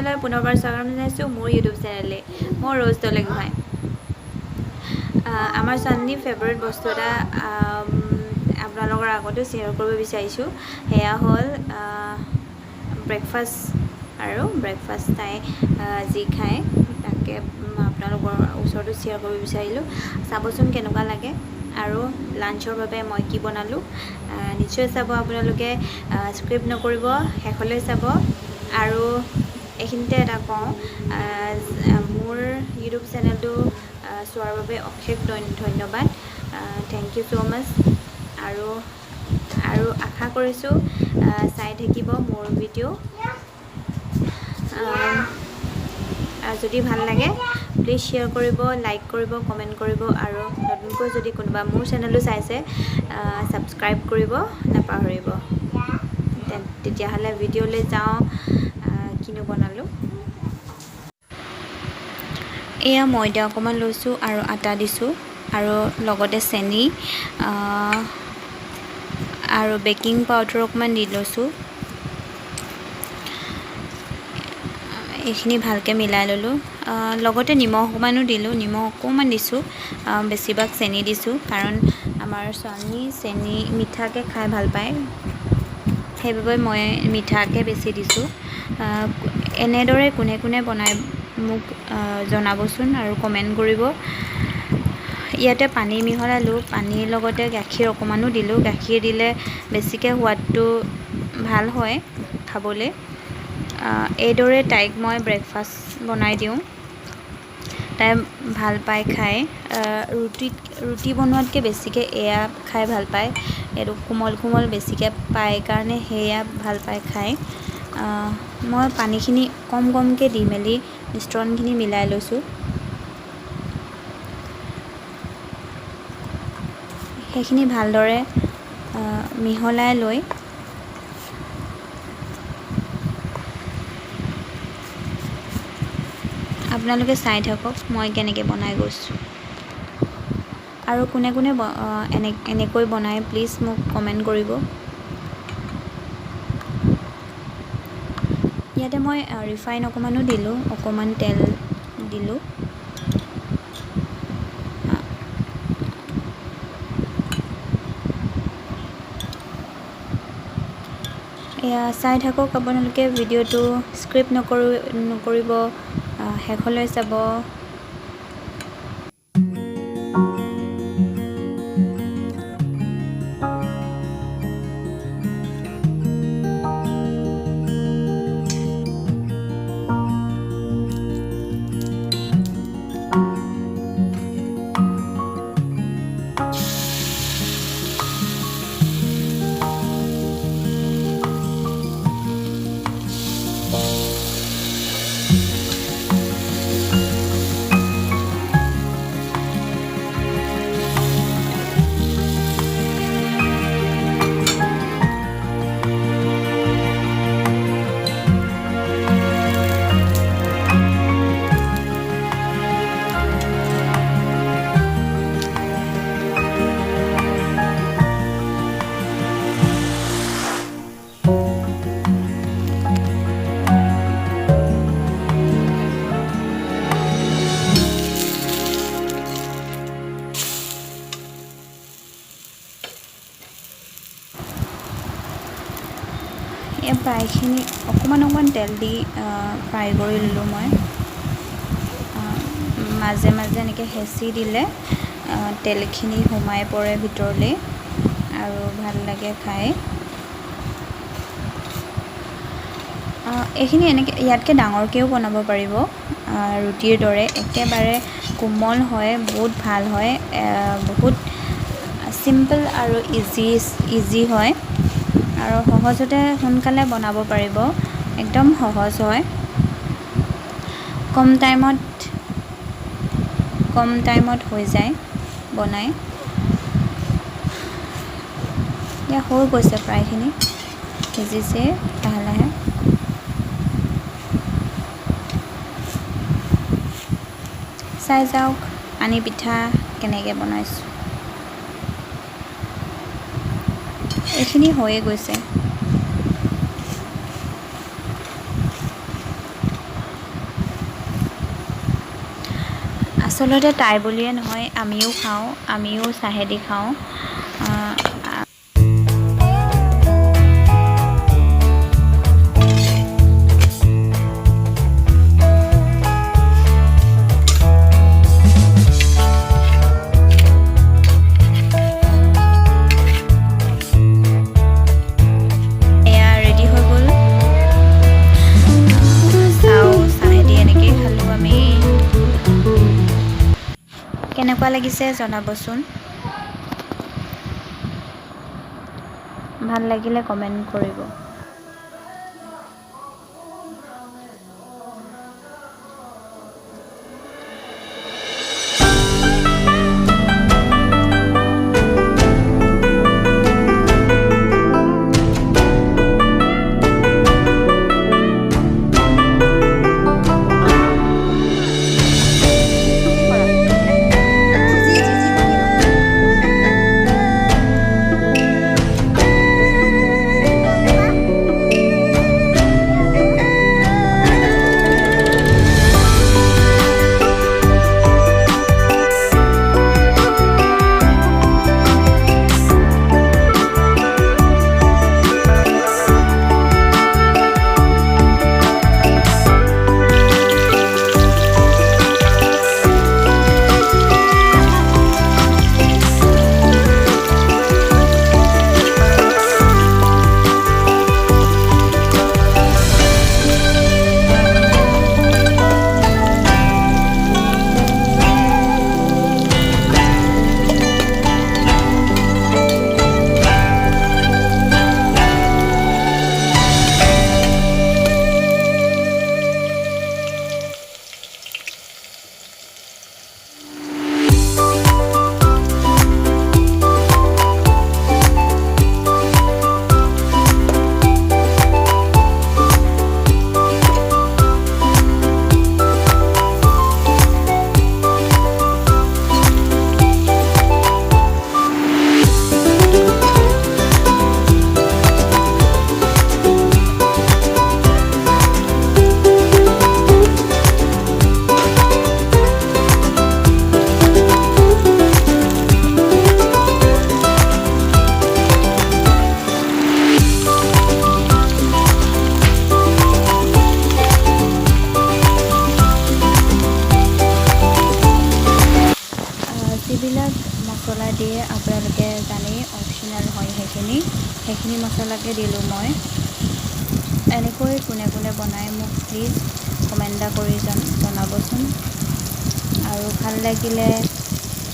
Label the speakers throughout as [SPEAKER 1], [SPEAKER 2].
[SPEAKER 1] তেতিয়াহ'লে পুনৰবাৰ স্বাগতম জনাইছোঁ মোৰ ইউটিউব চেনেলে মোৰ ৰ'জ দলে গোহাঁই। আমাৰ ছোৱালীৰ ফেভৰেট বস্তু এটা আপোনালোকৰ আগতে শ্বেয়াৰ কৰিব বিচাৰিছোঁ। সেয়া হ'ল ব্ৰেকফাষ্ট আৰু ব্ৰেকফাষ্ট তাই যি খায় তাকে আপোনালোকৰ ওচৰতো শ্বেয়াৰ কৰিব বিচাৰিলোঁ। চাবচোন কেনেকুৱা লাগে আৰু লাঞ্চৰ বাবে মই কি বনালোঁ নিশ্চয় চাব আপোনালোকে। স্ক্ৰিপ্ট নকৰিব, শেষলৈ চাব। আৰু এইখিনিতে এটা কওঁ, মোৰ ইউটিউব চেনেলটো চোৱাৰ বাবে অশেষ ধন্যবাদ। থেংক ইউ ছ' মাছ। আৰু আশা কৰিছোঁ চাই থাকিব মোৰ ভিডিঅ'। যদি ভাল লাগে প্লিজ শ্বেয়াৰ কৰিব, লাইক কৰিব, কমেণ্ট কৰিব আৰু নতুনকৈ যদি কোনোবা মোৰ চেনেলটো চাইছে ছাবস্ক্ৰাইব কৰিব নাপাহৰিব। তেতিয়াহ'লে ভিডিঅ'লৈ যাওঁ। কিনো বনালোঁ, এয়া ময়দা অকণমান লৈছোঁ আৰু আটা দিছোঁ আৰু লগতে চেনি আৰু বেকিং পাউডাৰ অকণমান দি লৈছোঁ। এইখিনি ভালকৈ মিলাই ল'লোঁ। লগতে নিমখ অকণমানো দিলোঁ, নিমখ অকণমান দিছোঁ। বেছিভাগ চেনি দিছোঁ কাৰণ আমাৰ ছোৱালী চেনি মিঠাকৈ খাই ভাল পায়, সেইবাবে মই মিঠাকৈ বেছি দিছোঁ। এনেদৰে কোনে কোনে বনাই মোক জনাবচোন আৰু কমেণ্ট কৰিব। ইয়াতে পানী মিহলালোঁ, পানীৰ লগতে গাখীৰ অকণমানো দিলোঁ। গাখীৰ দিলে বেছিকৈ সোৱাদটো ভাল হয় খাবলৈ। এইদৰে তাইক মই ব্ৰেকফাষ্ট বনাই দিওঁ, তাই ভাল পায় খাই। ৰুটি বনোৱাতকৈ বেছিকৈ এয়া খাই ভাল পায়। এইটো কোমল কোমল বেছিকৈ পায় কাৰণে সেয়া ভাল পায় খাই। মই পানীখিনি কম কমকৈ দি মেলি মিশ্ৰণখিনি মিলাই লৈছোঁ। সেইখিনি ভালদৰে মিহলাই লৈ আপোনালোকে চাই থাকক মই কেনেকৈ বনাই গৈছোঁ। আৰু কোনে কোনে এনেকৈ বনাই প্লিজ মোক কমেণ্ট কৰিব। ইয়াতে মই ৰিফাইন অকণমানো দিলোঁ, অকণমান তেল দিলোঁ। এয়া চাই থাকক আপোনালোকে ভিডিঅ'টো, স্ক্ৰিপ্ট নকৰিব, শেষলৈ চাব। এই প্ৰায়খিনি অকণমান তেল দি ফ্ৰাই কৰি ল'লোঁ মই। মাজে মাজে এনেকৈ হেঁচি দিলে তেলখিনি সোমাই পৰে ভিতৰলৈ আৰু ভাল লাগে খাই। এইখিনি এনেকৈ ইয়াতকৈ ডাঙৰকৈও বনাব পাৰিব, ৰুটিৰ দৰে একেবাৰে কোমল হয়, বহুত ভাল হয়, বহুত চিম্পল আৰু ইজি হয় আৰু সহজতে সোনকালে বনাব পাৰিব, একদম সহজ হয়। কম টাইমত হৈ যায় বনাই। এতিয়া হৈ গৈছে প্ৰায়খিনি, সিজিছে লাহে লাহে। চাই যাওক পানী পিঠা কেনেকৈ বনাইছোঁ। এইখিনি হৈয়ে গৈছে। আচলতে তাই বুলিয়ে নহয়, আমিও খাওঁ, আমিও চাহেদি খাওঁ। কেনেকুৱা লাগিছে জনাবচোন। ভাল লাগিলে কমেণ্ট কৰিব। যিবিলাক মছলা দিয়ে আপোনালোকে জানেই, অপশ্যনেল হয় সেইখিনি মছলাকে দিলোঁ মই। এনেকৈ কোনে কোনে বনাই মোক প্লিজ কমেণ্ট এটা কৰি জনাবচোন। আৰু ভাল লাগিলে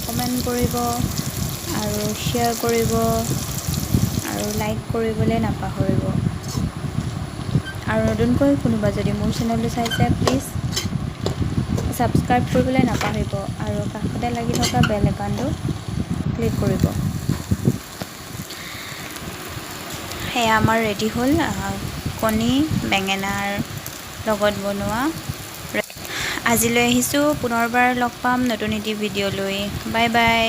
[SPEAKER 1] কমেণ্ট কৰিব আৰু শ্বেয়াৰ কৰিব আৰু লাইক কৰিবলৈ নাপাহৰিব। আৰু নতুনকৈ কোনোবা যদি মোৰ চেনেলটো চাইছে প্লিজ ছাবস্ক্ৰাইব কৰিবলৈ নাপাহৰিব আৰু কাষতে লাগি থকা বেল আইকনটো ক্লিক কৰিব। সেয়া আমাৰ ৰেডি হ'ল কণী বেঙেনাৰ লগত বনোৱা। আজিলৈ আহিছোঁ, পুনৰবাৰ লগ পাম নতুন এটি ভিডিঅ' লৈ। Bye bye.